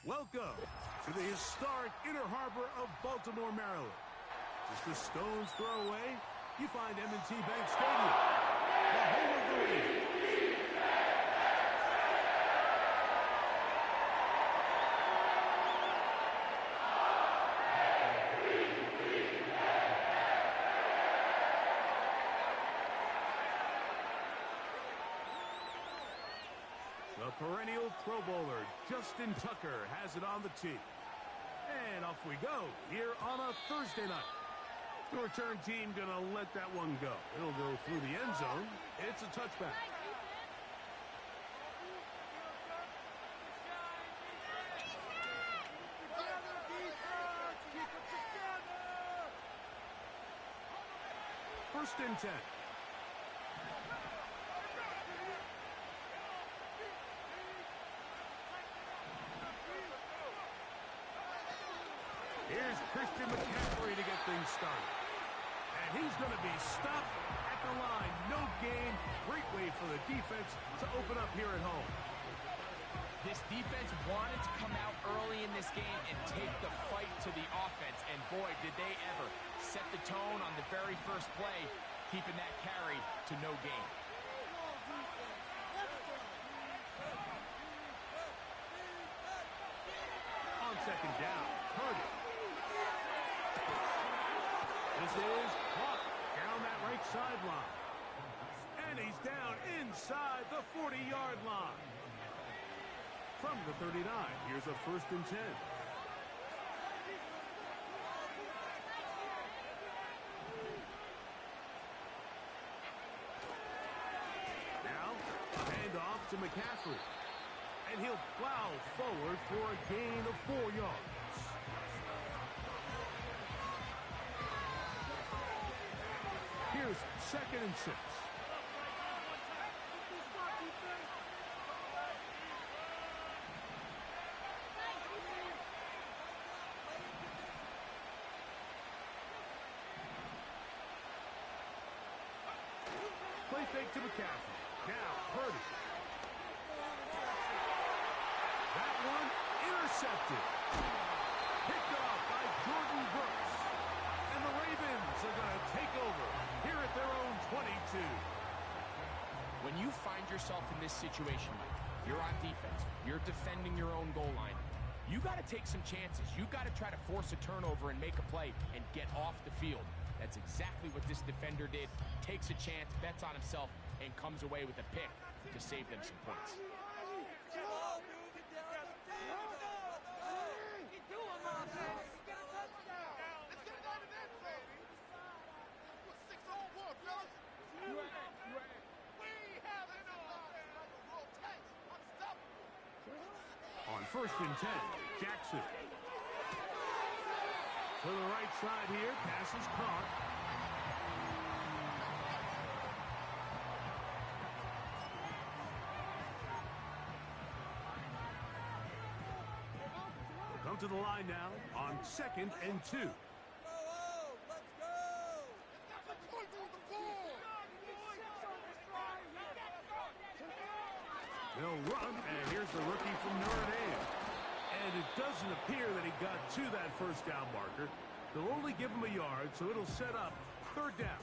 Welcome to the historic Inner Harbor of Baltimore, Maryland. Just a stone's throw away, you find M&T Bank Stadium, the home of the Raiders. The perennial Pro Bowler, Justin Tucker, has it on the tee. And off we go, here on a Thursday night. The return team gonna let that one go. It'll go through the end zone. It's a touchback. First and 10. Here's Christian McCaffrey to get things started. And he's going to be stopped at the line. No gain. Great way for the defense to open up here at home. This defense wanted to come out early in this game and take the fight to the offense. And boy, did they ever set the tone on the very first play, keeping that carry to no gain. On second down, Purdy. This is caught down that right sideline. And he's down inside the 40-yard line. From the 39, here's a first and 10. Now, a handoff to McCaffrey. And he'll plow forward for a gain of 4 yards. Here's second and 6. Play fake to McCaffrey. Now, Purdy. That one intercepted. Picked off by Jordan Brooks. And the Ravens are going to take over here at their own 22. When you find yourself in this situation, Mike, you're on defense, you're defending your own goal line, you got to take some chances. You got to try to force a turnover and make a play and get off the field. That's exactly what this defender did. Takes a chance, bets on himself, and comes away with a pick to save them some points. On first and 10, Jackson. To the right side here, pass is caught. We'll come to the line now on second and 2. They'll run, and here's the rookie from Notre Dame. And it doesn't appear that he got to that first down marker. They'll only give him a yard, so it'll set up third down.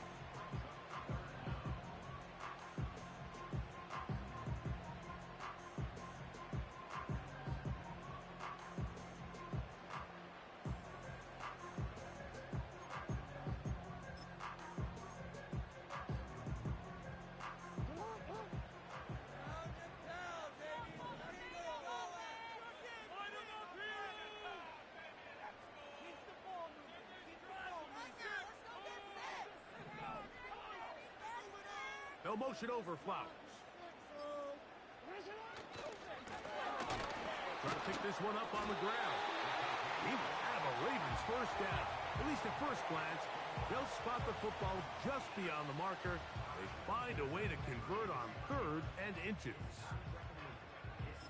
They'll motion over Flowers. Trying to pick this one up on the ground. He will have a Ravens first down. At least at first glance, they'll spot the football just beyond the marker. They find a way to convert on third and inches.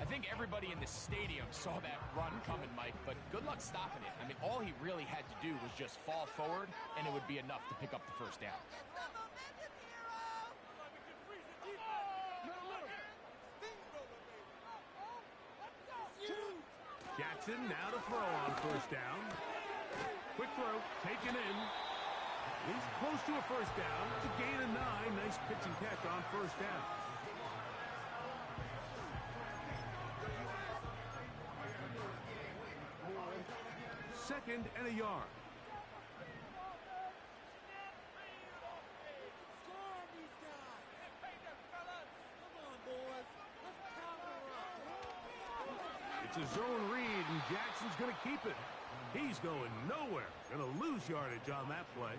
I think everybody in the stadium saw that run coming, Mike, but good luck stopping it. I mean, all he really had to do was just fall forward, and it would be enough to pick up the first down. Jackson now to throw on first down. Quick throw, taken in. He's close to a first down. It's a gain of 9. Nice pitch and catch on first down. Second and a yard. It's a zone read, and Jackson's going to keep it. He's going nowhere. Going to lose yardage on that play.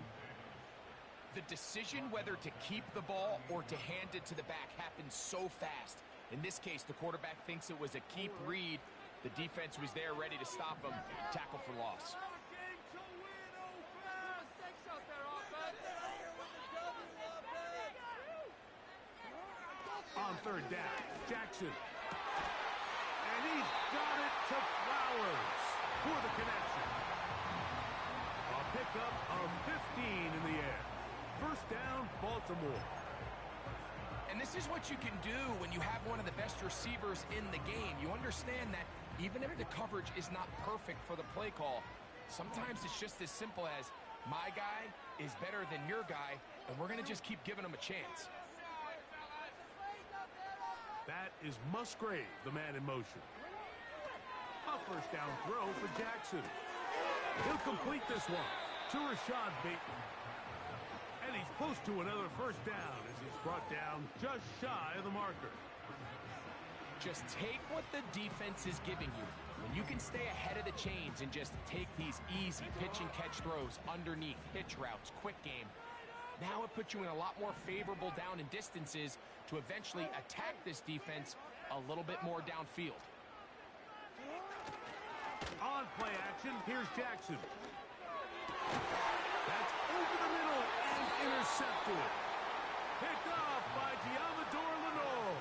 The decision whether to keep the ball or to hand it to the back happens so fast. In this case, the quarterback thinks it was a keep read. The defense was there ready to stop him. Tackle for loss. On third down, Jackson. And he's got it to Flowers for the connection. A pickup of 15 in the air. First down, Baltimore. And this is what you can do when you have one of the best receivers in the game. You understand that even if the coverage is not perfect for the play call, sometimes it's just as simple as my guy is better than your guy, and we're going to just keep giving him a chance. That is Musgrave, the man in motion. A first down throw for Jackson. He'll complete this one to Rashad Bateman. And he's close to another first down as he's brought down just shy of the marker. Just take what the defense is giving you. When you can stay ahead of the chains and just take these easy pitch and catch throws underneath, hitch routes, quick game, now it puts you in a lot more favorable down and distances to eventually attack this defense a little bit more downfield. On play action, here's Jackson. That's over the middle and intercepted. Picked off by Diamador Lenore.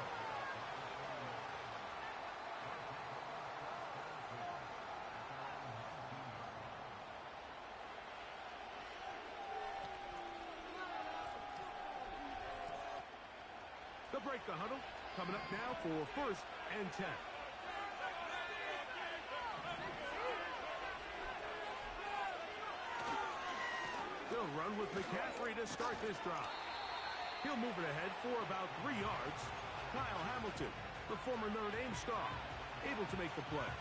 They'll break the huddle. Coming up now for first and 10. They'll run with McCaffrey to start this drive. He'll move it ahead for about 3 yards. Kyle Hamilton, the former Notre Dame star, able to make the play.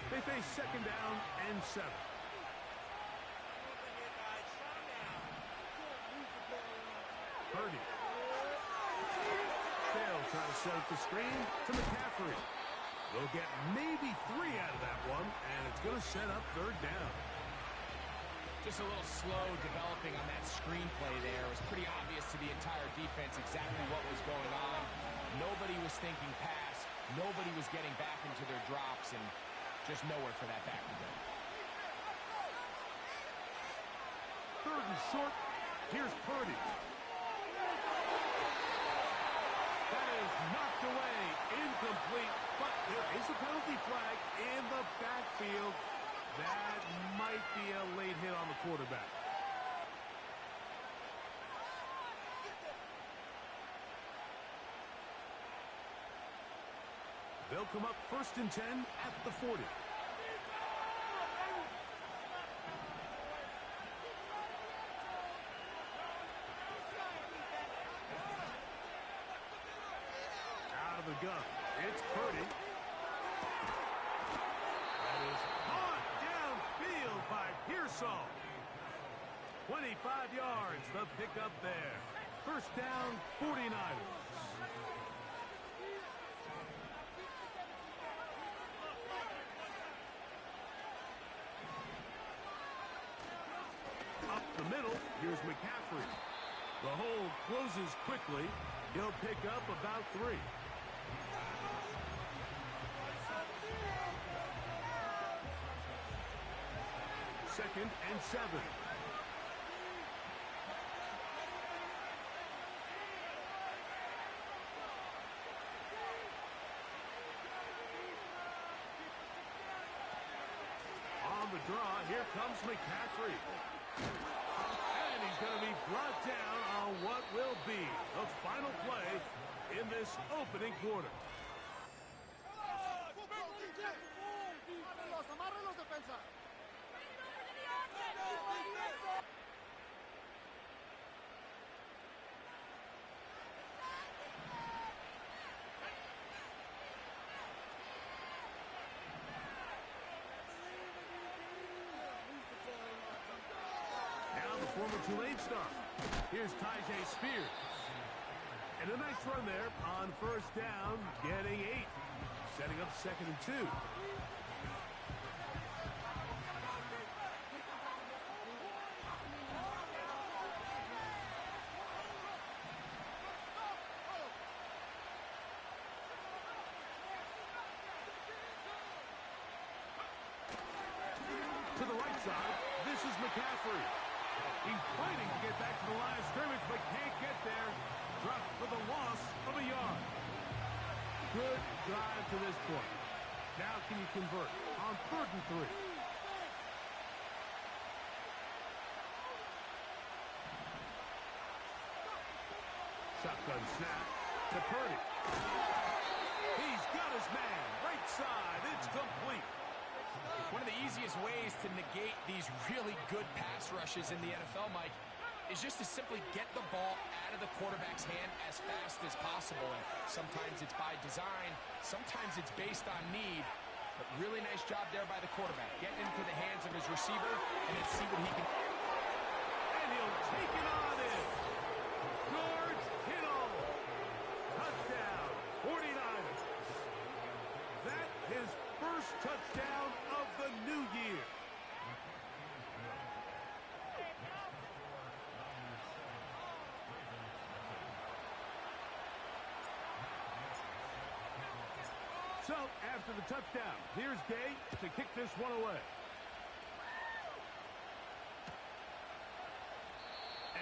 They face second down and 7. Purdy. They'll try to set up the screen to McCaffrey. They'll get maybe 3 out of that one, and it's going to set up third down. Just a little slow developing on that screenplay there. It was pretty obvious to the entire defense exactly what was going on. Nobody was thinking pass. Nobody was getting back into their drops, and just nowhere for that back to go. Third and short. Here's Purdy. That is knocked away, incomplete, but there is a penalty flag in the backfield. That might be a late hit on the quarterback. They'll come up first and 10 at the 40. The gun. It's Purdy. That is caught downfield by Pearsall. 25 yards, the pickup there. First down, 49ers. Up the middle, here's McCaffrey. The hole closes quickly. He'll pick up about 3. Second and 7. On the draw, here comes McCaffrey. And he's going to be brought down on what will be the final play in this opening quarter. Former Tulane star. Here's Tyjae Spears. And a nice run there on first down, getting 8. Setting up 2nd and 2. To the right side, this is McCaffrey. He's fighting to get back to the line of scrimmage, but can't get there. Dropped for the loss of a yard. Good drive to this point. Now can you convert on 3rd and 3? Shotgun snap to Purdy. He's got his man. Right side. It's complete. One of the easiest ways to negate these really good pass rushes in the NFL, Mike, is just to simply get the ball out of the quarterback's hand as fast as possible. And sometimes it's by design, sometimes it's based on need. But really nice job there by the quarterback, getting into the hands of his receiver, and then see what he can. And he'll take it on in. George Kittle. Touchdown, 49ers. That his first touchdown of the new year. So, after the touchdown, here's Gay to kick this one away.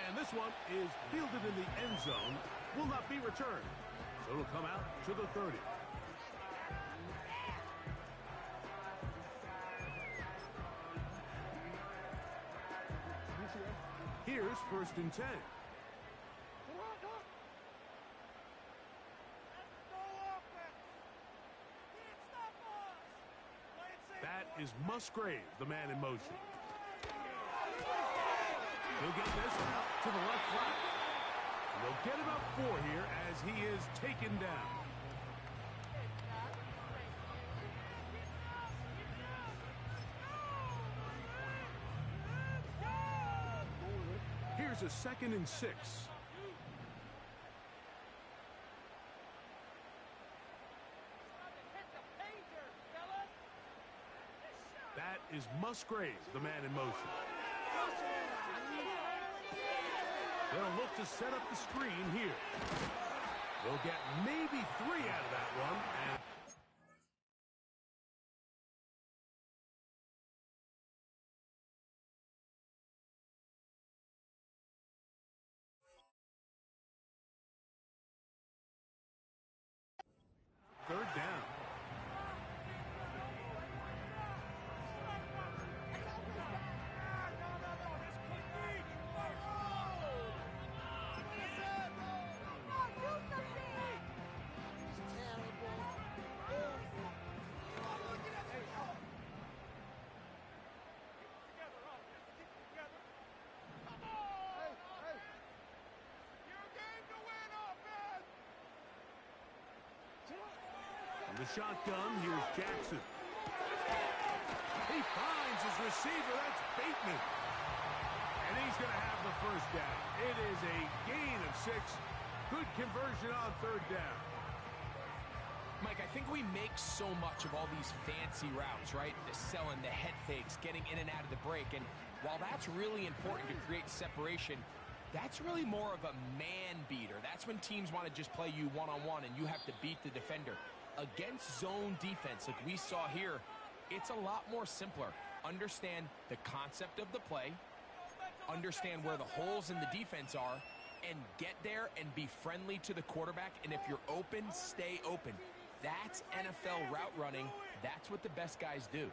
And this one is fielded in the end zone, will not be returned. So it'll come out to the 30. Here's 1st and 10. That is Musgrave, the man in motion. He'll get this out to the left flat. And they'll get about 4 here as he is taken down. Here's a 2nd and 6. That is Musgrave, the man in motion. They'll look to set up the screen here. They'll get maybe 3 out of that one. And third down. The shotgun, here's Jackson. He finds his receiver, that's Bateman. And he's going to have the first down. It is a gain of 6. Good conversion on 3rd down. Mike, I think we make so much of all these fancy routes, right? The selling, the head fakes, getting in and out of the break. And while that's really important to create separation, that's really more of a man beater. That's when teams want to just play you one-on-one and you have to beat the defender. Against zone defense like we saw here, it's a lot more simpler. Understand the concept of the play, understand where the holes in the defense are, and get there and be friendly to the quarterback. And if you're open, stay open. That's NFL route running. That's what the best guys do.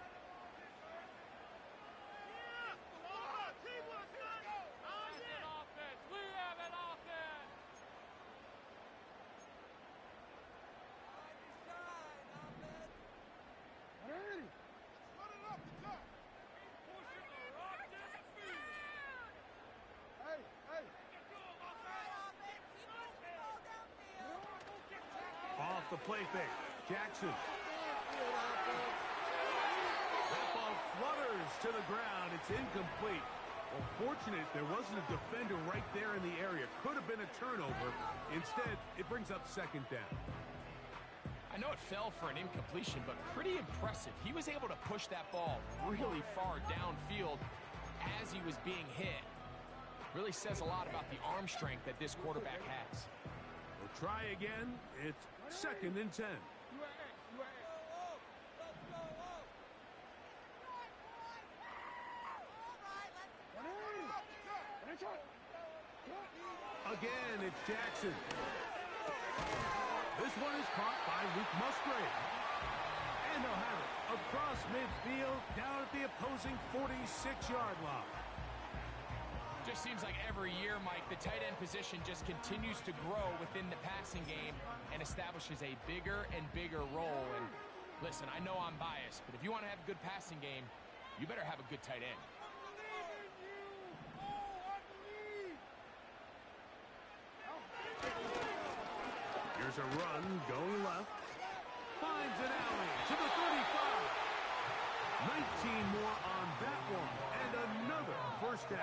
the play fake. Jackson. That ball flutters to the ground. It's incomplete. Well, fortunate there wasn't a defender right there in the area. Could have been a turnover. Instead, it brings up second down. I know it fell for an incompletion, but pretty impressive. He was able to push that ball really far downfield as he was being hit. Really says a lot about the arm strength that this quarterback has. We'll try again. It's 2nd and 10. Again, it's Jackson. This one is caught by Luke Musgrave. And they'll have it across midfield down at the opposing 46-yard line. Just seems like every year, Mike, the tight end position just continues to grow within the passing game and establishes a bigger and bigger role. And listen, I know I'm biased, but if you want to have a good passing game, you better have a good tight end. Here's a run going left. Finds an alley to the 35. 19 more on that one. And another first down.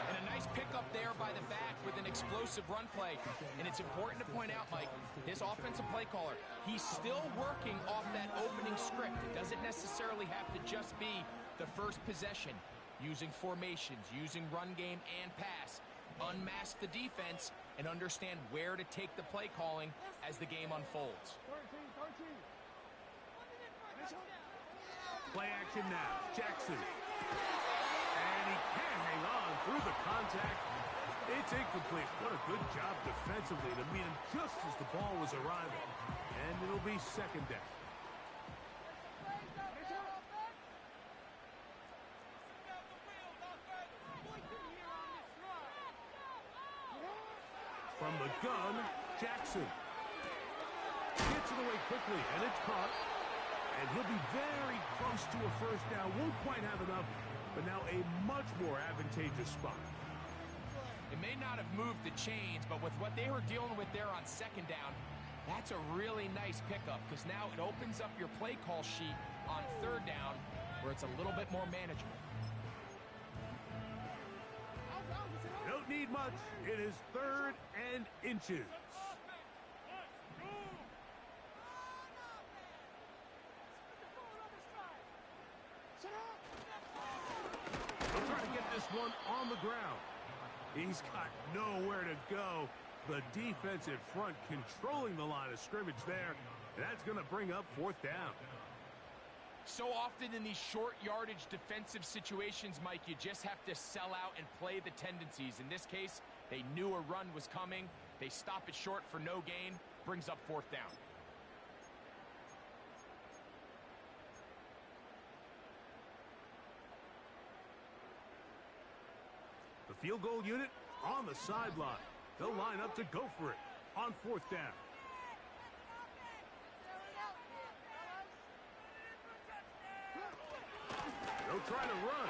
And a nice pickup there by the back with an explosive run play. And it's important to point out, Mike, this offensive play caller, he's still working off that opening script. It doesn't necessarily have to just be the first possession. Using formations, using run game and pass. Unmask the defense and understand where to take the play calling as the game unfolds. Play action now. Jackson. And he can't hang on through the contact. It's incomplete. What a good job defensively to meet him just as the ball was arriving. And it'll be second down. From the gun, Jackson gets it away quickly, and it's caught. And he'll be very close to a first down. Won't quite have enough, but now a much more advantageous spot. It may not have moved the chains, but with what they were dealing with there on second down, that's a really nice pickup because now it opens up your play call sheet on third down where it's a little bit more manageable. Don't need much. It is 3rd and inches. They'll try to get this one on the ground. He's got nowhere to go. The defensive front controlling the line of scrimmage there. That's going to bring up 4th down. So often in these short yardage defensive situations, Mike, you just have to sell out and play the tendencies. In this case, they knew a run was coming. They stop it short for no gain. Brings up 4th down. The field goal unit on the sideline. They'll line up to go for it on 4th down. They'll try to run.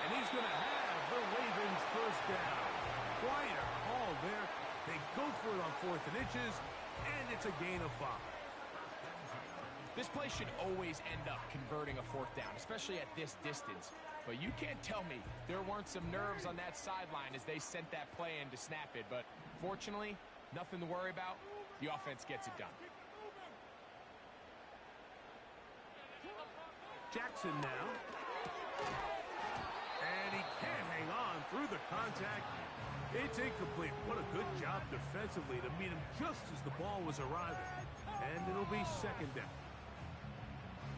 And he's going to have the Ravens first down. Quite a call there. They go for it on 4th and inches, and it's a gain of 5. This play should always end up converting a 4th down, especially at this distance. But you can't tell me there weren't some nerves on that sideline as they sent that play in to snap it. But fortunately, nothing to worry about. The offense gets it done. Jackson now. And he can't hang on through the contact. It's incomplete. What a good job defensively to meet him just as the ball was arriving. And it'll be second down.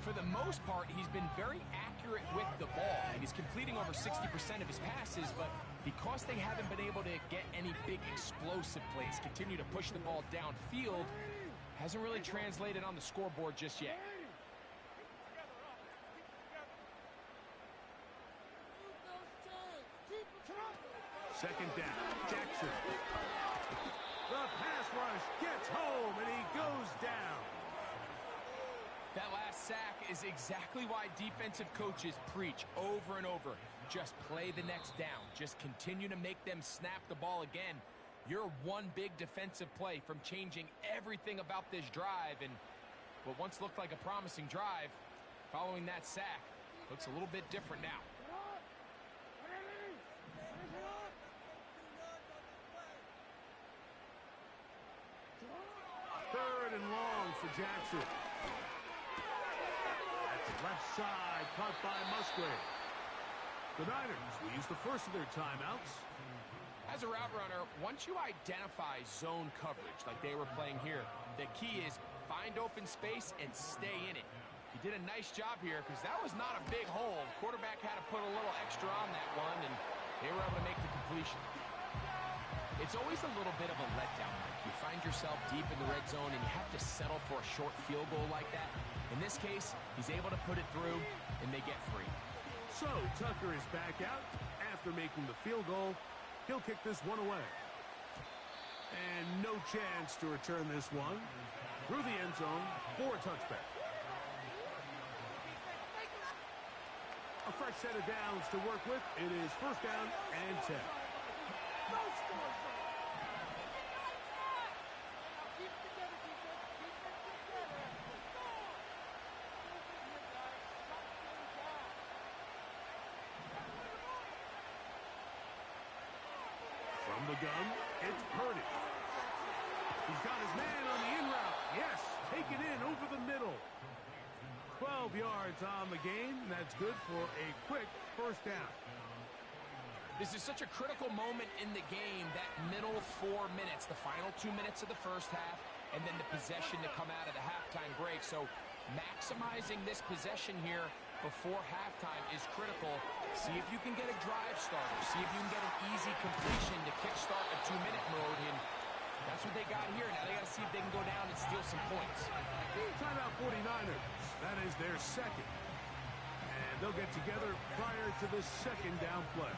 For the most part, he's been very accurate with the ball, and he's completing over 60% of his passes, but because they haven't been able to get any big explosive plays, continue to push the ball downfield, hasn't really translated on the scoreboard just yet. Second down, Jackson. The pass rush gets home, and he goes down. That last sack is exactly why defensive coaches preach over and over. Just play the next down. Just continue to make them snap the ball again. You're one big defensive play from changing everything about this drive, and what once looked like a promising drive, following that sack, looks a little bit different now. Third and long for Jackson. That's left side, caught by Musgrave. The Niners will use the first of their timeouts. As a route runner, once you identify zone coverage like they were playing here, the key is find open space and stay in it. He did a nice job here because that was not a big hole. Quarterback had to put a little extra on that one, and they were able to make the completion. It's always a little bit of a letdown. Like you find yourself deep in the red zone and you have to settle for a short field goal like that. In this case, he's able to put it through, and they get free. So Tucker is back out after making the field goal. He'll kick this one away. And no chance to return this one through the end zone for a touchback. A fresh set of downs to work with. It is first down and 10. From the gun, it's Purdy. He's got his man on the in route. Yes, take it in over the middle. 12 yards on the game. That's good for a quick first down. This is such a critical moment in the game, that middle 4 minutes, the final 2 minutes of the first half, and then the possession to come out of the halftime break. So maximizing this possession here before halftime is critical. See if you can get a drive starter. See if you can get an easy completion to kickstart a 2-minute mode, and that's what they got here. Now they got to see if they can go down and steal some points. Timeout 49ers. That is their second. And they'll get together prior to this second down play.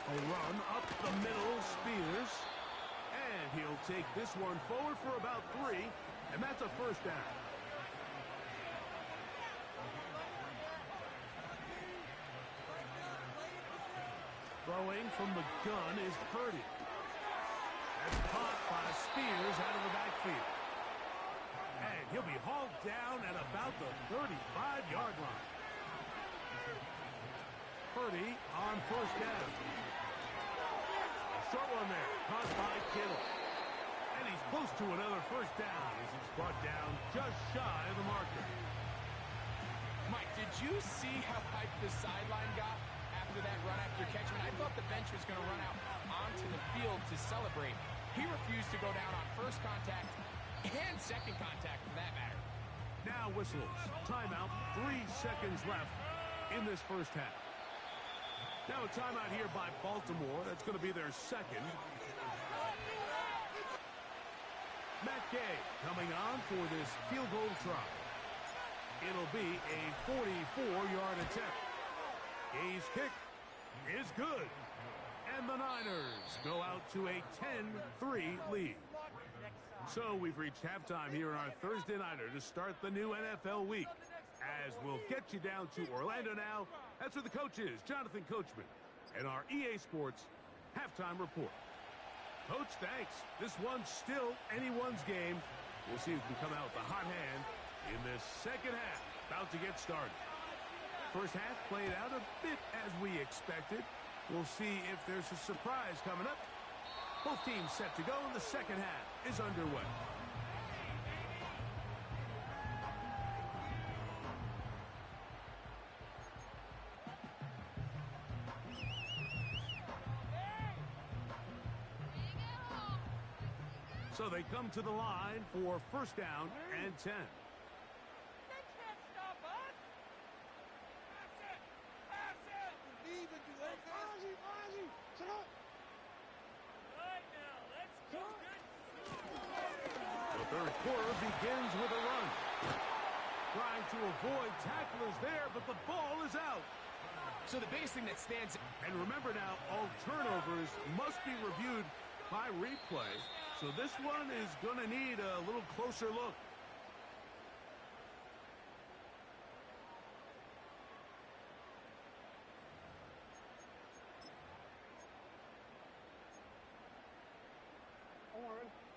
A run up the middle, Spears. And he'll take this one forward for about 3, and that's a first down. Throwing from the gun is Purdy. That's caught by Spears out of the backfield. And he'll be hauled down at about the 35-yard line. Purdy on first down. Short one there, caught by Kittle. And he's close to another first down as he's brought down just shy of the marker. Mike, did you see how hyped the sideline got after that run after catch? I thought the bench was going to run out onto the field to celebrate. He refused to go down on first contact and second contact for that matter. Now whistles. Timeout. 3 seconds left in this first half. Now a timeout here by Baltimore. That's going to be their second. Matt Gay coming on for this field goal try. It'll be a 44-yard attempt. Gay's kick is good. And the Niners go out to a 10-3 lead. So we've reached halftime here in our Thursday Nighter to start the new NFL week. As we'll get you down to Orlando now. That's where the coach is, Jonathan Coachman, and our EA Sports halftime report. Coach, thanks. This one's still anyone's game. We'll see who can come out with the hot hand in this second half. About to get started. First half played out a bit as we expected. We'll see if there's a surprise coming up. Both teams set to go, and the second half is underway. So they come to the line for first down and 10. They can't stop us. Pass it. Pass it. Believe in you, Ozzy. Ozzy. Shut up. Right now, let's go. The third quarter begins with a run. Trying to avoid tacklers there, but the ball is out. So the biggest thing that stands... And remember now, all turnovers errors must be reviewed by replay, so this one is going to need a little closer look.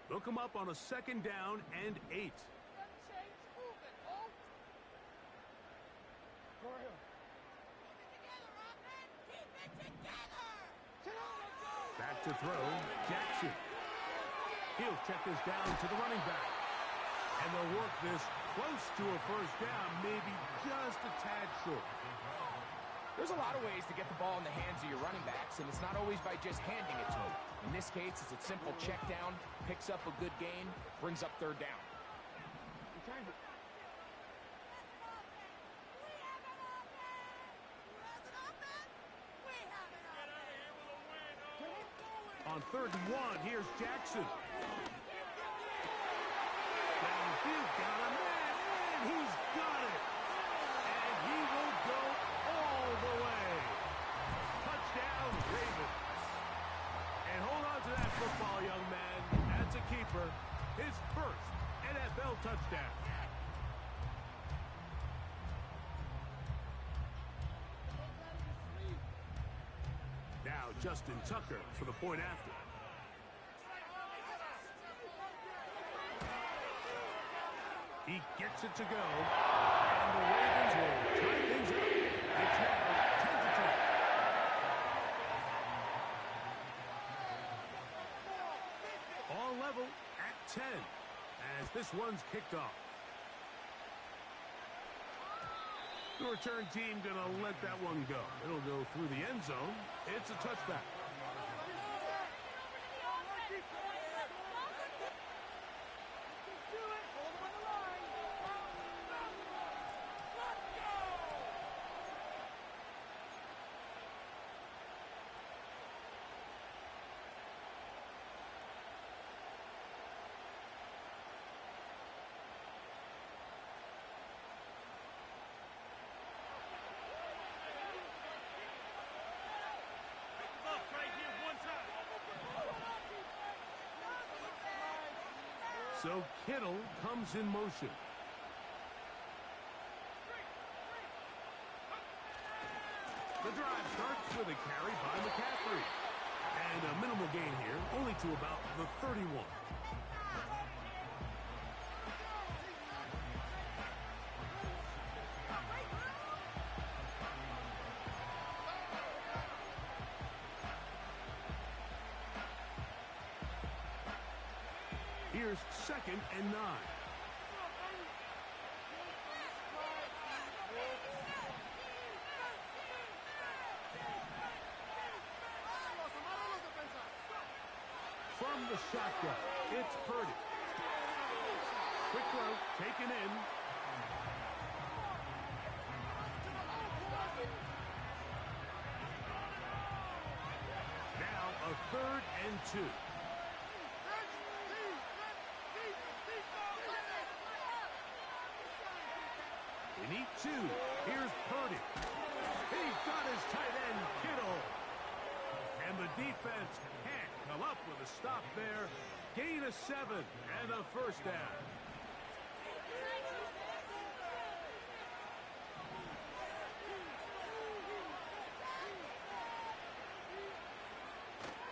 They'll come up on a 2nd down and 8. Back to throw, Jackson. He'll check this down to the running back. And they'll work this close to a 1st down, maybe just a tad short. There's a lot of ways to get the ball in the hands of your running backs, and it's not always by just handing it to them. In this case, it's a simple check down, picks up a good gain, brings up 3rd down. On 3rd and 1, here's Jackson. Downfield, got a man, and he's got it. And he will go all the way. Touchdown, Ravens. And hold on to that football, young man. That's a keeper. His 1st NFL touchdown. Now Justin Tucker for the point after. He gets it to go. And the Ravens will tie things up. It's now 10-10. All level at 10 as this one's kicked off. The return team going to let that one go. It'll go through the end zone. It's a touchback. So Kittle comes in motion. The drive starts with a carry by McCaffrey. And a minimal gain here, only to about the 31. Here's 2nd and 9. From the shotgun, it's Purdy. Quick throw, taken in. Now a 3rd and 2. They need 2. Here's Purdy. He's got his tight end, Kittle. And the defense can't come up with a stop there. Gain of 7 and a 1st down.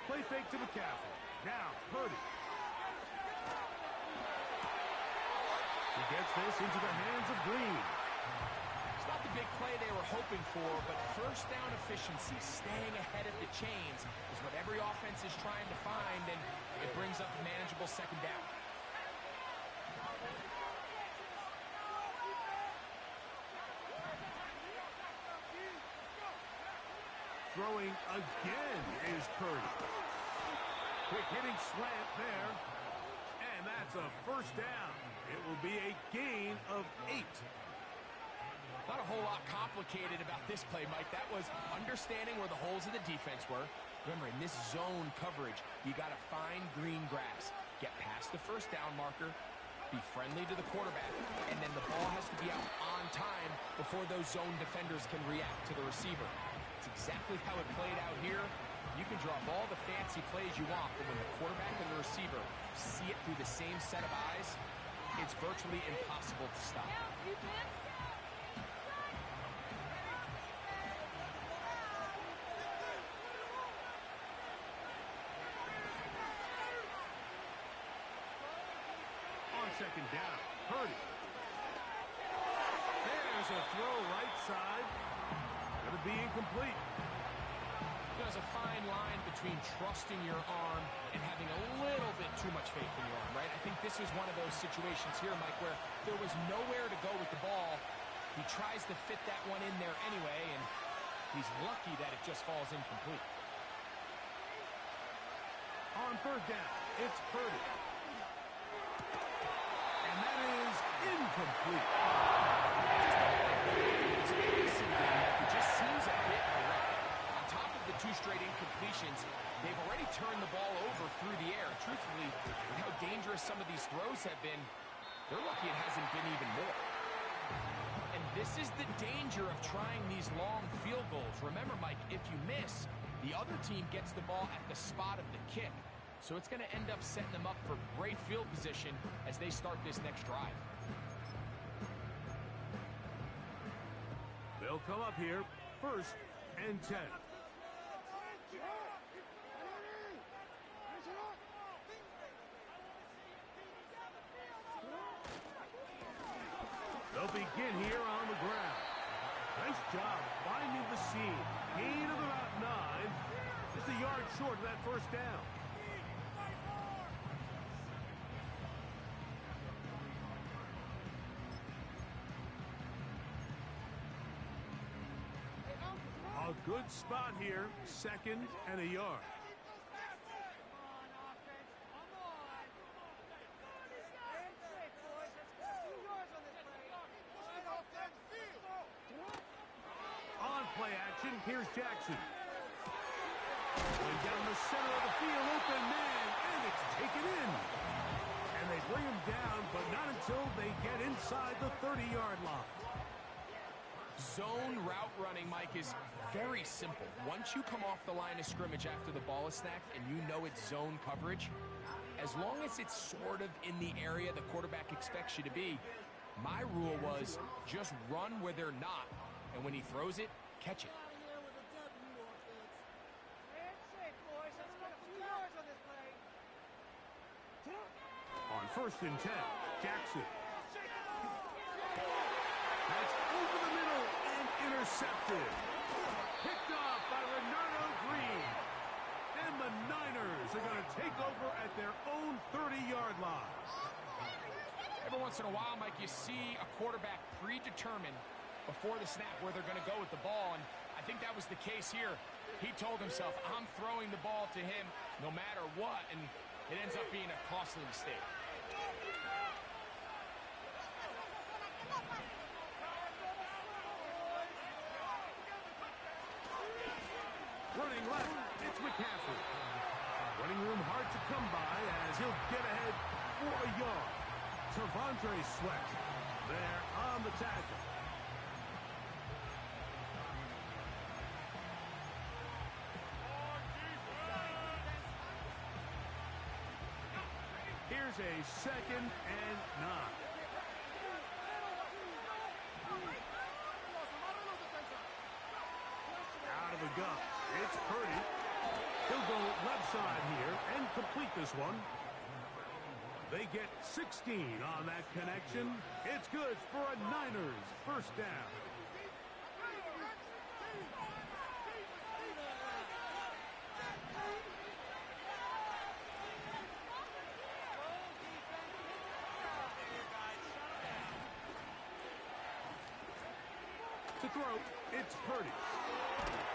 Play fake to McCaffrey. Now Purdy. He gets this into the hands of Green. It's not the big play they were hoping for, but 1st down efficiency, staying ahead of the chains, is what every offense is trying to find, and it brings up a manageable 2nd down. Throwing again is Purdy. Quick hitting slant there. And that's a 1st down. It will be a gain of 8. Not a whole lot complicated about this play, Mike. That was understanding where the holes of the defense were. Remember, in this zone coverage, you got to find green grass. Get past the 1st down marker, be friendly to the quarterback, and then the ball has to be out on time before those zone defenders can react to the receiver. It's exactly how it played out here. You can draw up all the fancy plays you want, but when the quarterback and the receiver see it through the same set of eyes, it's virtually impossible to stop. On second down, Purdy. There's a throw right side. Going to be incomplete. There's a fine line between trusting your arm and having a little bit too much faith in your arm, right? I think this was one of those situations here, Mike, where there was nowhere to go with the ball. He tries to fit that one in there anyway, and he's lucky that it just falls incomplete. On third down, it's Purdy. And that is incomplete. It just seems a bit erratic. On top of the 2 straight incompletions, they've already turned the ball over through the air. Truthfully, with how dangerous some of these throws have been, they're lucky it hasn't been even more. And this is the danger of trying these long field goals. Remember, Mike, if you miss, the other team gets the ball at the spot of the kick. So it's going to end up setting them up for great field position as they start this next drive. They'll come up here, 1st and 10. They'll begin here on the ground. Nice job finding the seam. Gain of about 9. Just a yard short of that 1st down. A good spot here, 2nd and a yard. On play action, here's Jackson. Going down the center of the field, open man, and it's taken in. And they bring him down, but not until they get inside the 30-yard line. Zone route running, Mike, is very simple. Once you come off the line of scrimmage after the ball is snapped and you know it's zone coverage, as long as it's sort of in the area the quarterback expects you to be, my rule was just run where they're not. And when he throws it, catch it. On 1st and 10, Jackson. That's over the middle and intercepted. Picked off by Renardo Green. And the Niners are going to take over at their own 30-yard line. Every once in a while, Mike, you see a quarterback predetermined before the snap where they're going to go with the ball, and I think that was the case here. He told himself, I'm throwing the ball to him no matter what, and it ends up being a costly mistake. Running left, it's McCaffrey. Running room hard to come by as he'll get ahead for a yard. Tavondre Sweat there on the tackle. Here's a 2nd and 9. Out of the gun. It's Purdy. He'll go left side here and complete this one. They get 16 on that connection. It's good for a Niners 1st down. To throw, it's Purdy.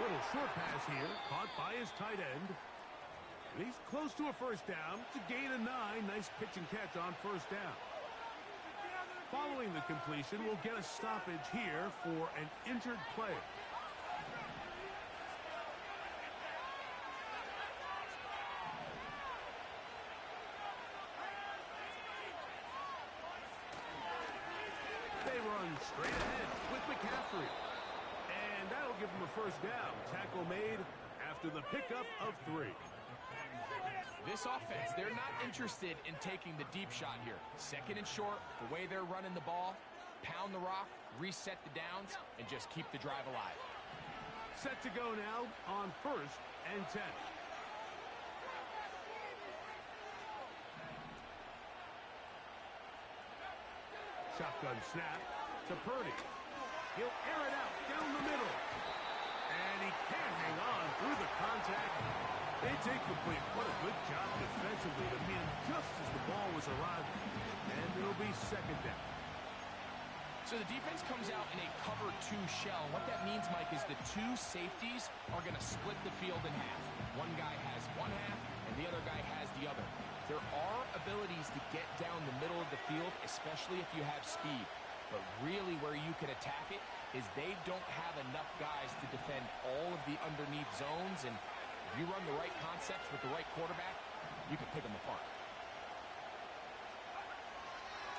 Little short pass here, caught by his tight end. And he's close to a 1st down. It's a gain of 9. Nice pitch and catch on 1st down. Following the completion, we'll get a stoppage here for an injured player. They run straight ahead with McCaffrey. And that'll give him a 1st down. Tackle made after after the pickup of 3. This offense, they're not interested in taking the deep shot here. Second and short, the way they're running the ball, pound the rock, reset the downs, and just keep the drive alive. Set to go now on 1st and 10. Shotgun snap to Purdy. He'll air it out down the middle. And he can't hang on through the contact. It's incomplete. What a good job defensively to meet him just as the ball was arriving. And it'll be 2nd down. So the defense comes out in a cover 2 shell. What that means, Mike, is the 2 safeties are going to split the field in half. One guy has one half, and the other guy has the other. There are abilities to get down the middle of the field, especially if you have speed. But really where you can attack it is they don't have enough guys to defend all of the underneath zones. And if you run the right concepts with the right quarterback, you can pick them apart.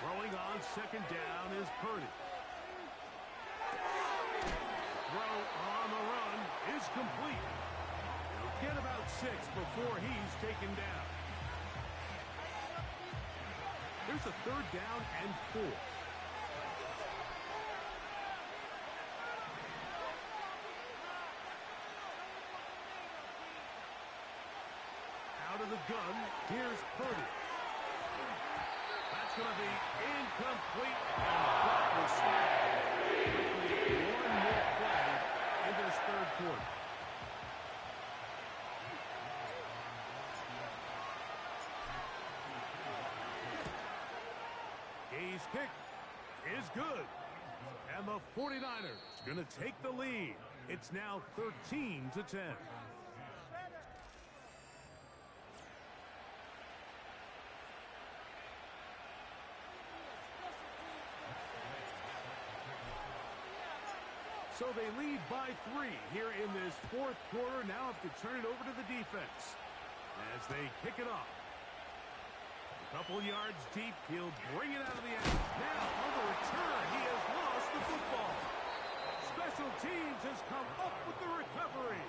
Throwing on 2nd down is Purdy. Throw on the run is complete. He'll get about 6 before he's taken down. There's a 3rd down and 4. Out of the gun, here's Purdy. That's going to be incomplete. And that will stop. Quickly, one more play in this 3rd quarter. Gay's kick is good. And the 49ers going to take the lead. It's now 13-10. So they lead by 3 here in this 4th quarter. Now have to turn it over to the defense as they kick it off. A couple yards deep. He'll bring it out of the end. Now on the return, he has lost the football. Special teams has come up with the recovery.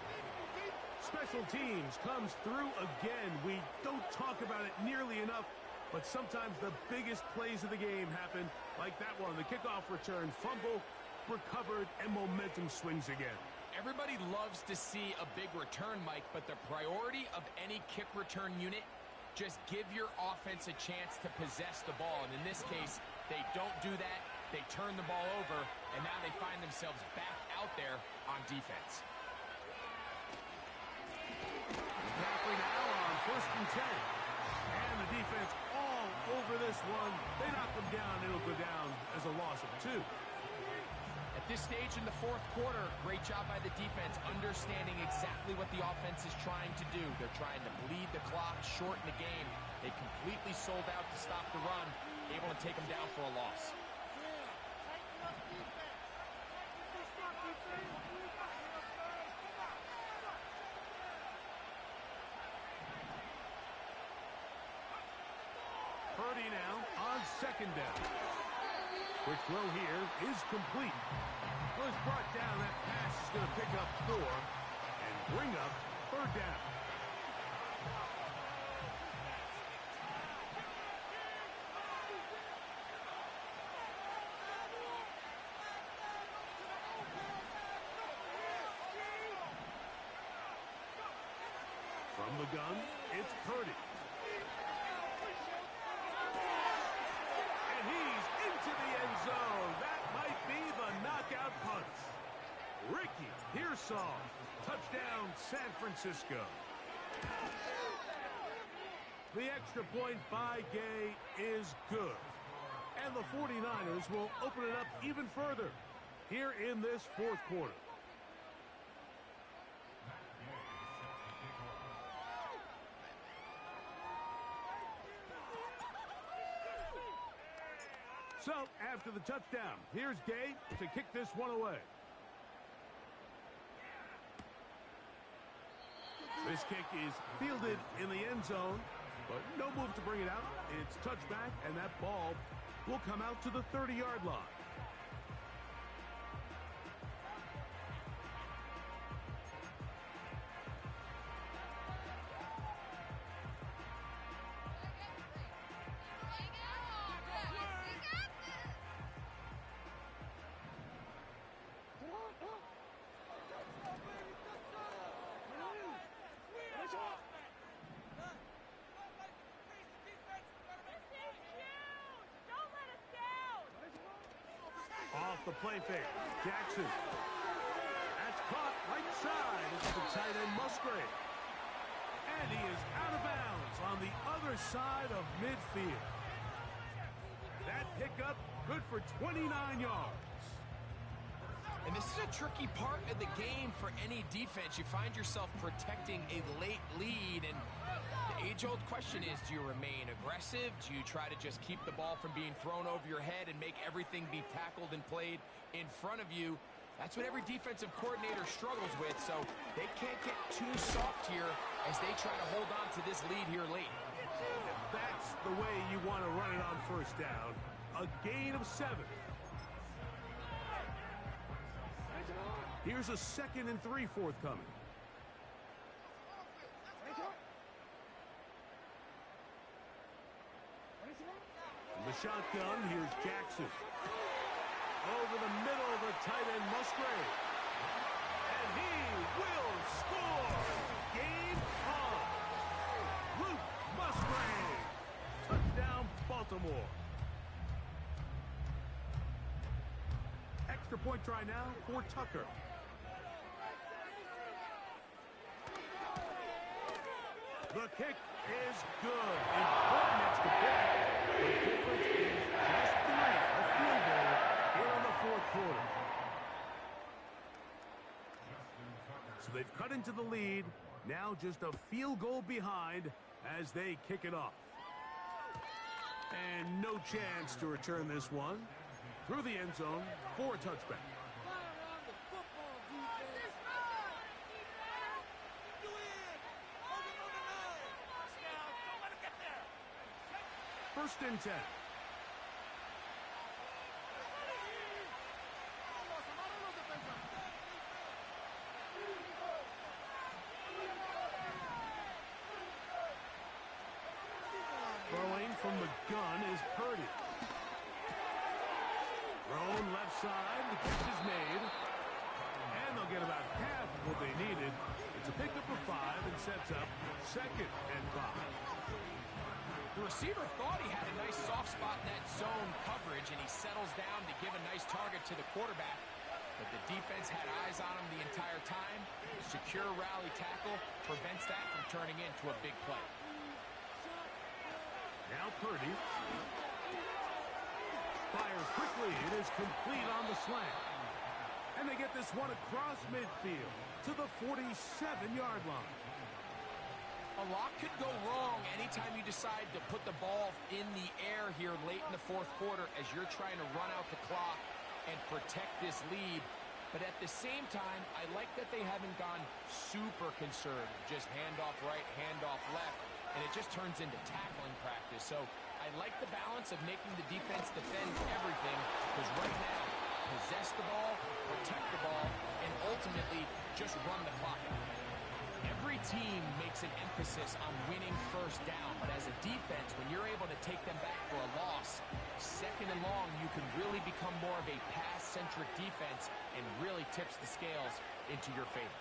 Special teams comes through again. We don't talk about it nearly enough, but sometimes the biggest plays of the game happen like that one. The kickoff return, fumble, recovered, and momentum swings again. Everybody loves to see a big return, Mike, but the priority of any kick return unit, just give your offense a chance to possess the ball. And in this case, they don't do that. They turn the ball over, and now they find themselves back out there on defense. McCaffrey now on 1st and 10. And the defense all over this one. They knock them down. It'll go down as a loss of 2. At this stage in the 4th quarter, great job by the defense understanding exactly what the offense is trying to do. They're trying to bleed the clock, shorten the game. They completely sold out to stop the run, able to take them down for a loss. Purdy now on 2nd down. Quick throw here is complete. Was brought down. That pass is going to pick up 4 and bring up 3rd down. From the gun, it's Purdy. And he's into the end zone. That might be the knockout punch. Ricky Pearsall. Touchdown, San Francisco. The extra point by Gay is good. And the 49ers will open it up even further here in this 4th quarter. So, after the touchdown, here's Gay to kick this one away. This kick is fielded in the end zone, but no move to bring it out. It's touchback, and that ball will come out to the 30-yard line. off the play fake. Jackson. That's caught right side. It's the tight end Musgrave. And he is out of bounds on the other side of midfield. That pickup good for 29 yards. And this is a tricky part of the game for any defense. You find yourself protecting a late lead, and the age-old question is, do you remain aggressive? Do you try to just keep the ball from being thrown over your head and make everything be tackled and played in front of you? That's what every defensive coordinator struggles with, so they can't get too soft here as they try to hold on to this lead here late. That's the way you want to run it on first down. A gain of 7. Here's a 2nd and 3 forthcoming. From the shotgun, here's Jackson. Over the middle of the tight end Musgrave. And he will score! Game on! Luke Musgrave! Touchdown, Baltimore. Extra point try now for Tucker. The kick is good. Important extra point. The difference is just 3. A field goal here in the 4th quarter. So they've cut into the lead. Now just a field goal behind as they kick it off. And no chance to return this one. Through the end zone for a touchback. First and 10. Throwing from the gun is Purdy. Thrown left side, the catch is made. And they'll get about half of what they needed. It's a pickup of 5 and sets up 2nd and 5. The receiver thought he had a nice soft spot in that zone coverage, and he settles down to give a nice target to the quarterback. But the defense had eyes on him the entire time. Secure rally tackle prevents that from turning into a big play. Now Purdy. Fires quickly. It is complete on the slant. And they get this one across midfield to the 47-yard line. A lot could go wrong anytime you decide to put the ball in the air here late in the 4th quarter as you're trying to run out the clock and protect this lead. But at the same time, I like that they haven't gone super conservative. Just handoff right, handoff left, and it just turns into tackling practice. So I like the balance of making the defense defend everything, because right now, possess the ball, protect the ball, and ultimately just run the clock out. Every team makes an emphasis on winning first down, but as a defense, when you're able to take them back for a loss, 2nd and long, you can really become more of a pass-centric defense and really tips the scales into your favor.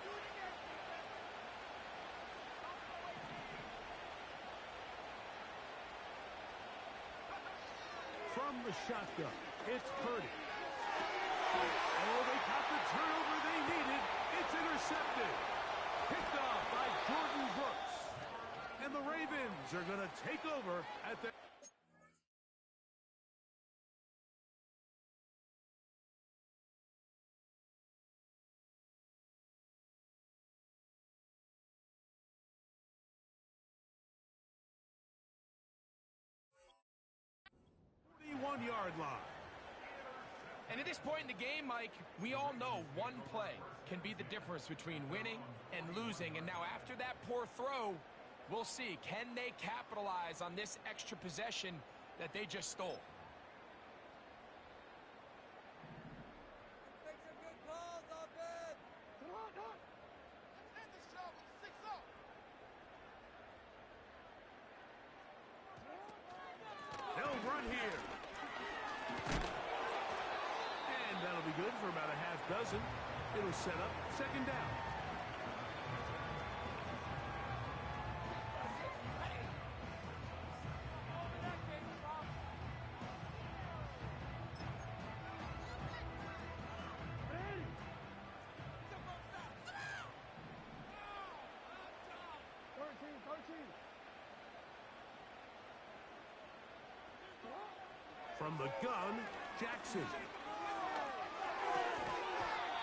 From the shotgun, it's Purdy. Oh, they got the turnover they needed. It's intercepted. Picked off by Jordan Brooks. And the Ravens are going to take over at the... one-yard line. And at this point in the game, Mike, we all know one play can be the difference between winning and losing. And now after that poor throw, we'll see. Can they capitalize on this extra possession that they just stole? Make some good calls, offense. Come on, come on. Let's end this job with 6 up. They'll run here. And that'll be good for about a half dozen. It'll set up 2nd down. From the gun, Jackson.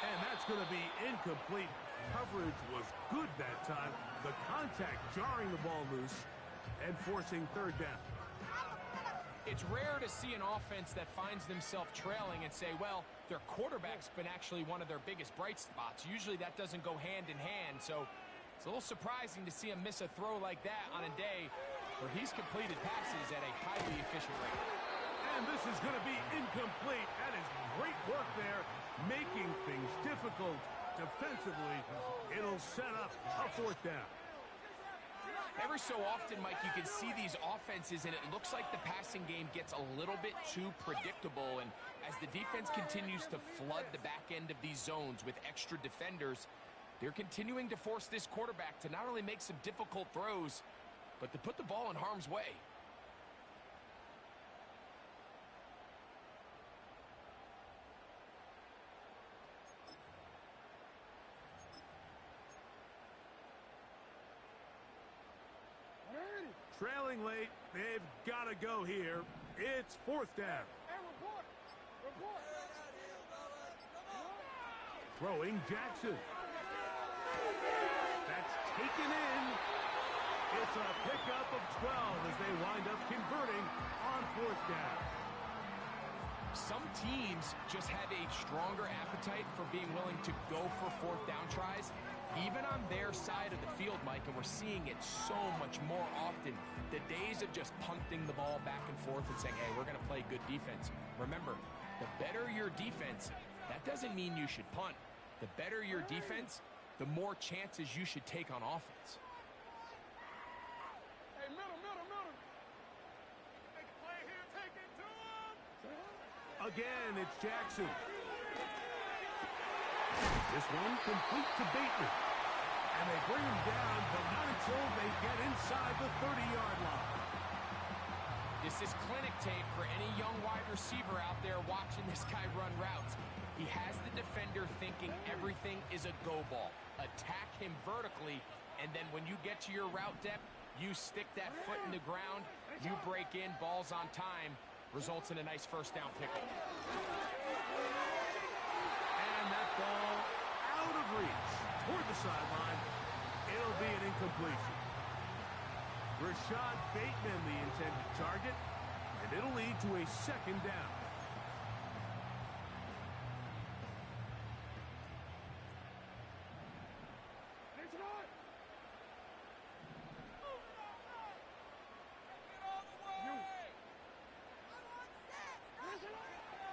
And that's going to be incomplete. Coverage was good that time. The contact jarring the ball loose and forcing third down. It's rare to see an offense that finds themselves trailing and say, well, their quarterback's been actually one of their biggest bright spots. Usually that doesn't go hand in hand, so it's a little surprising to see him miss a throw like that on a day where he's completed passes at a highly efficient rate. And this is going to be incomplete. That is great work there, making things difficult defensively. It'll set up a fourth down. Every so often, Mike, you can see these offenses, and it looks like the passing game gets a little bit too predictable. And as the defense continues to flood the back end of these zones with extra defenders, they're continuing to force this quarterback to not only make some difficult throws, but to put the ball in harm's way. Trailing late, they've got to go here. It's fourth down. Throwing Jackson. That's taken in. It's a pickup of 12 as they wind up converting on fourth down. Some teams just have a stronger appetite for being willing to go for fourth down tries, even on their side of the field, Mike, and we're seeing it so much more often. The days of just punting the ball back and forth and saying, hey, we're going to play good defense. Remember, the better your defense, that doesn't mean you should punt. The better your defense, the more chances you should take on offense. Hey, middle. Make a play here, take it to him. Again, it's Jackson. This one complete to Bateman. And they bring him down, but not until they get inside the 30-yard line. This is clinic tape for any young wide receiver out there watching this guy run routes. He has the defender thinking everything is a go ball. Attack him vertically, and then when you get to your route depth, you stick that foot in the ground, you break in, balls on time, results in a nice first down pickup. And that ball out of reach toward the sideline. It'll be an incompletion. Rashad Bateman, the intended target, and it'll lead to a second down.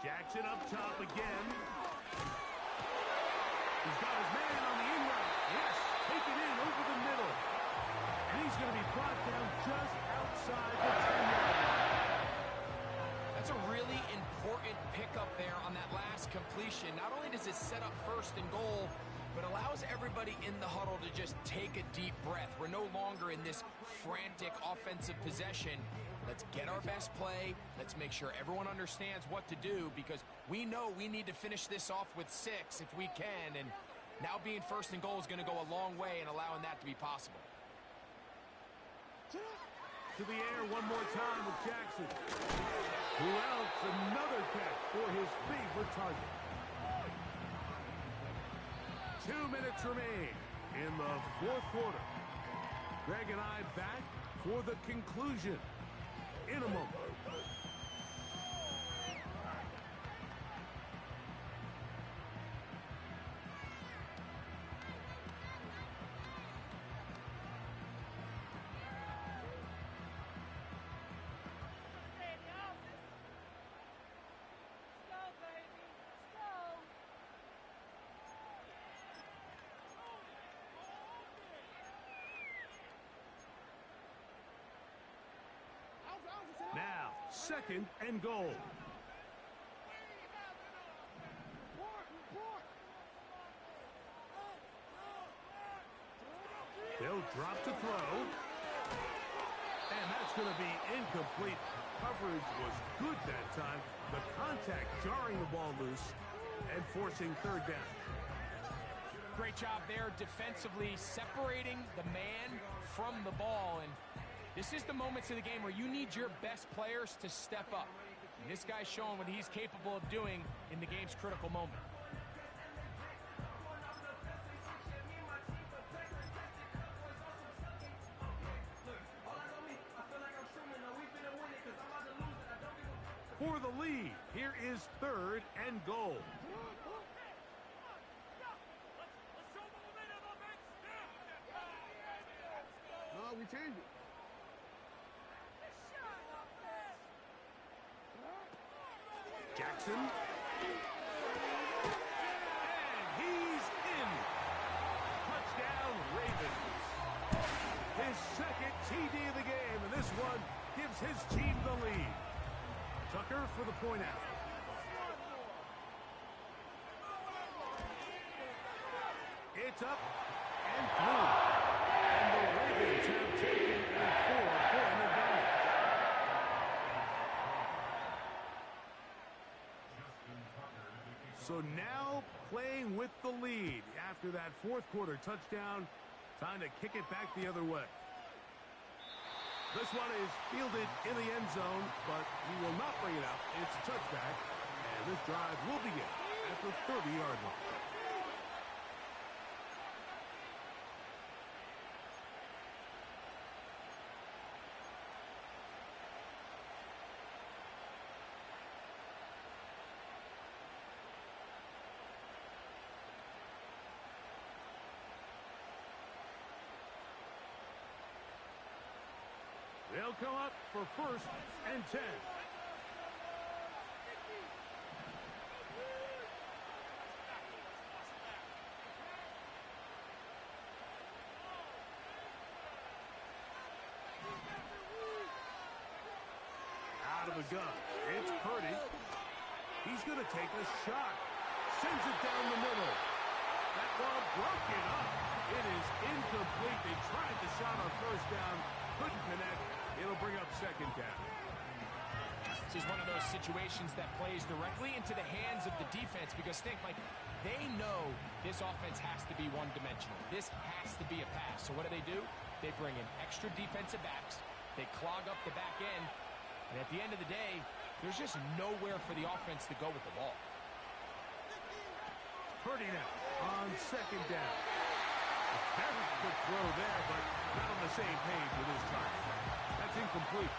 Jackson up top again. He's got his man on the in route. Yes, take it in over the middle. And he's going to be brought down just outside the 10-yard line. That's a really important pickup there on that last completion. Not only does it set up first and goal, but allows everybody in the huddle to just take a deep breath. We're no longer in this frantic offensive possession. Let's get our best play. Let's make sure everyone understands what to do, because we know we need to finish this off with 6 if we can. And now being first and goal is going to go a long way in allowing that to be possible. To the air one more time with Jackson. Who else? Another catch for his favorite target. 2 minutes remain in the fourth quarter. Greg and I back for the conclusion in a moment. Now, second and goal. They'll drop to throw. And that's going to be incomplete. Coverage was good that time. The contact jarring the ball loose and forcing third down. Great job there defensively, separating the man from the ball. And this is the moments of the game where you need your best players to step up. And this guy's showing what he's capable of doing in the game's critical moment. For the lead, here is 3rd and goal. No, we changed it. Jackson. And he's in. Touchdown, Ravens. His second TD of the game, and this one gives his team the lead. Tucker for the point out. It's up and through. And the Ravens have taken a 4-point advantage. So now playing with the lead after that fourth quarter touchdown. Time to kick it back the other way. This one is fielded in the end zone, but he will not bring it out. It's a touchback, and this drive will begin at the 30-yard line. They'll come up for 1st and 10. Out of the gun. It's Purdy. He's going to take a shot. Sends it down the middle. That ball broken up. It is incomplete. They tried the shot on 1st down. Couldn't connect. It'll bring up 2nd down. This is one of those situations that plays directly into the hands of the defense because think, like, they know this offense has to be one-dimensional. This has to be a pass. So what do? They bring in extra defensive backs. They clog up the back end. And at the end of the day, there's just nowhere for the offense to go with the ball. Purdy now on 2nd down. A very good throw there, but not on the same page with his target. That's incomplete.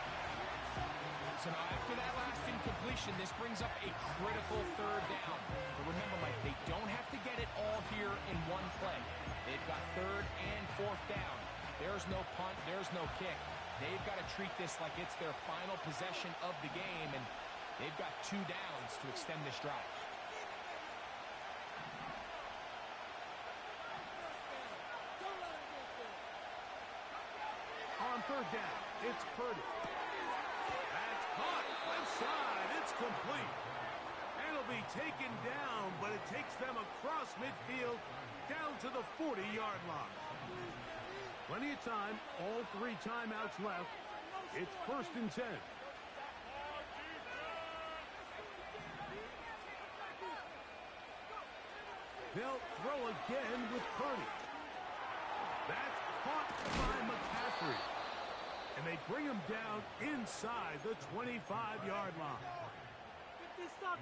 So now after that last incompletion, this brings up a critical 3rd down. But remember, Mike, they don't have to get it all here in one play. They've got 3rd and 4th down. There's no punt. There's no kick. They've got to treat this like it's their final possession of the game, and they've got 2 downs to extend this drive. On 3rd down, it's Purdy. That's caught. Left side. It's complete. And it'll be taken down, but it takes them across midfield down to the 40-yard line. Plenty of time. All 3 timeouts left. It's 1st and 10. They'll throw again with Purdy. That's caught by McCaffrey. And they bring him down inside the 25-yard line.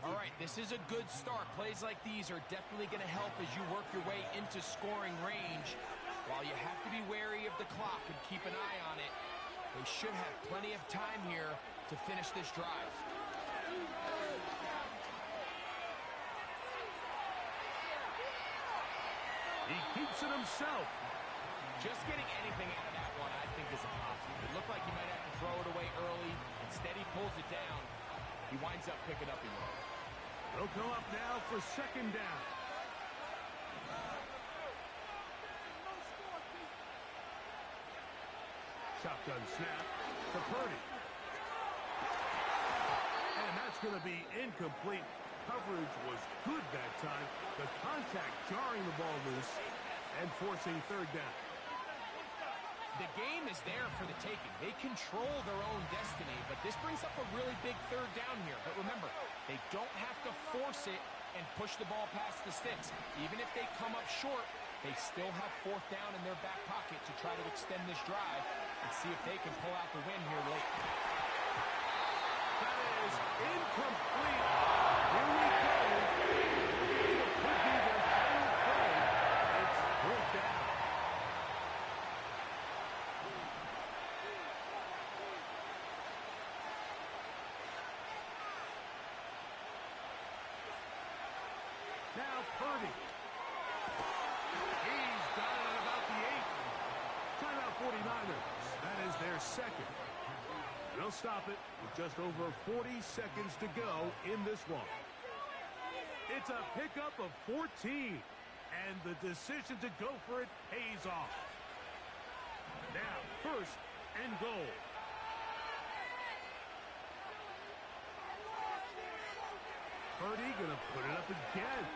All right, this is a good start. Plays like these are definitely going to help as you work your way into scoring range. While you have to be wary of the clock and keep an eye on it, they should have plenty of time here to finish this drive. He keeps it himself. Just getting anything out of that one, I think, is impossible. It looked like he might have to throw it away early. Instead, he pulls it down. He winds up picking up a yard. They'll come up now for 2nd down. Shotgun snap to Purdy. And that's going to be incomplete. Coverage was good that time. The contact jarring the ball loose and forcing 3rd down. The game is there for the taking. They control their own destiny, but this brings up a really big 3rd down here. But remember, they don't have to force it and push the ball past the sticks. Even if they come up short, They still have fourth down in their back pocket to try to extend this drive and see if they can pull out the win here late. That is incomplete. Here we go. It could be their final play. It's fourth down. Now Purdy. He's got it at about the 8. Timeout 49ers. That is their second. They'll stop it with just over 40 seconds to go in this one. It's a pickup of 14. And the decision to go for it pays off. Now, first and goal. Purdy gonna put it up again.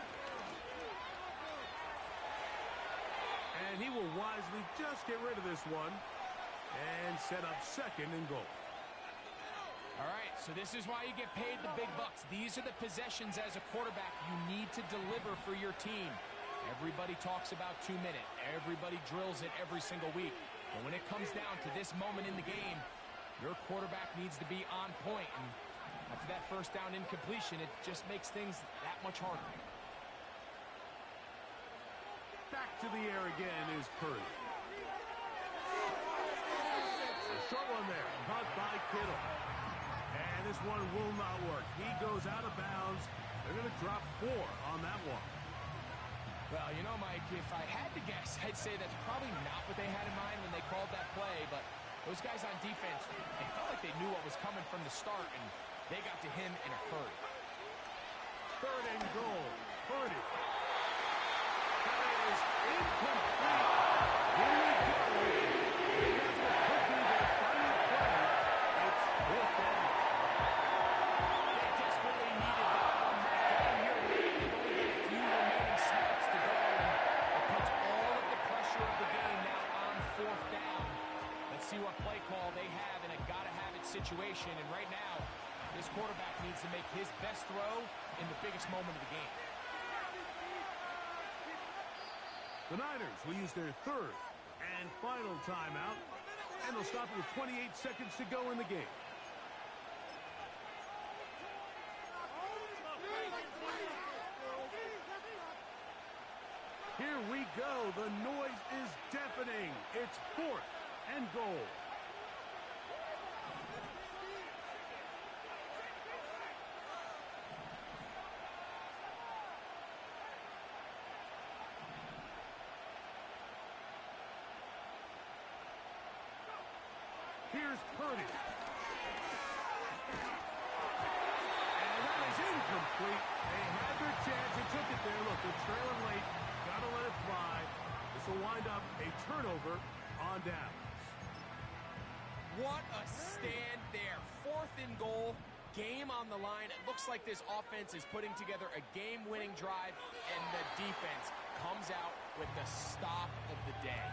And he will wisely just get rid of this one and set up second and goal. All right, so this is why you get paid the big bucks. These are the possessions as a quarterback you need to deliver for your team. Everybody talks about 2 minute. Everybody drills it every single week. But when it comes down to this moment in the game, your quarterback needs to be on point. And after that first down incompletion, it just makes things that much harder. Back to the air again is Purdy. A short one there, caught by Kittle. And this one will not work. He goes out of bounds. They're going to drop 4 on that one. Well, you know, Mike, if I had to guess, I'd say that's probably not what they had in mind when they called that play. But those guys on defense, they felt like they knew what was coming from the start, and they got to him in a hurry. Third and goal. Purdy. That is incomplete. Here we go. And that's what could be their final play. It's fourth down. They desperately needed that one. Down here late, they've only got a few remaining snaps to go. And it puts all of the pressure of the game now on fourth down. Let's see what play call they have in a gotta-have-it situation. And right now, this quarterback needs to make his best throw in the biggest moment of the game. The Niners will use their third and final timeout, and they'll stop it with 28 seconds to go in the game. Here we go. The noise is deafening. It's fourth and goal. Here's Purdy. And that is incomplete. They had their chance and took it there. Look, they're trailing late. Got to let it fly. This will wind up a turnover on downs. What a stand there. Fourth and goal. Game on the line. It looks like this offense is putting together a game-winning drive, and the defense comes out with the stop of the day.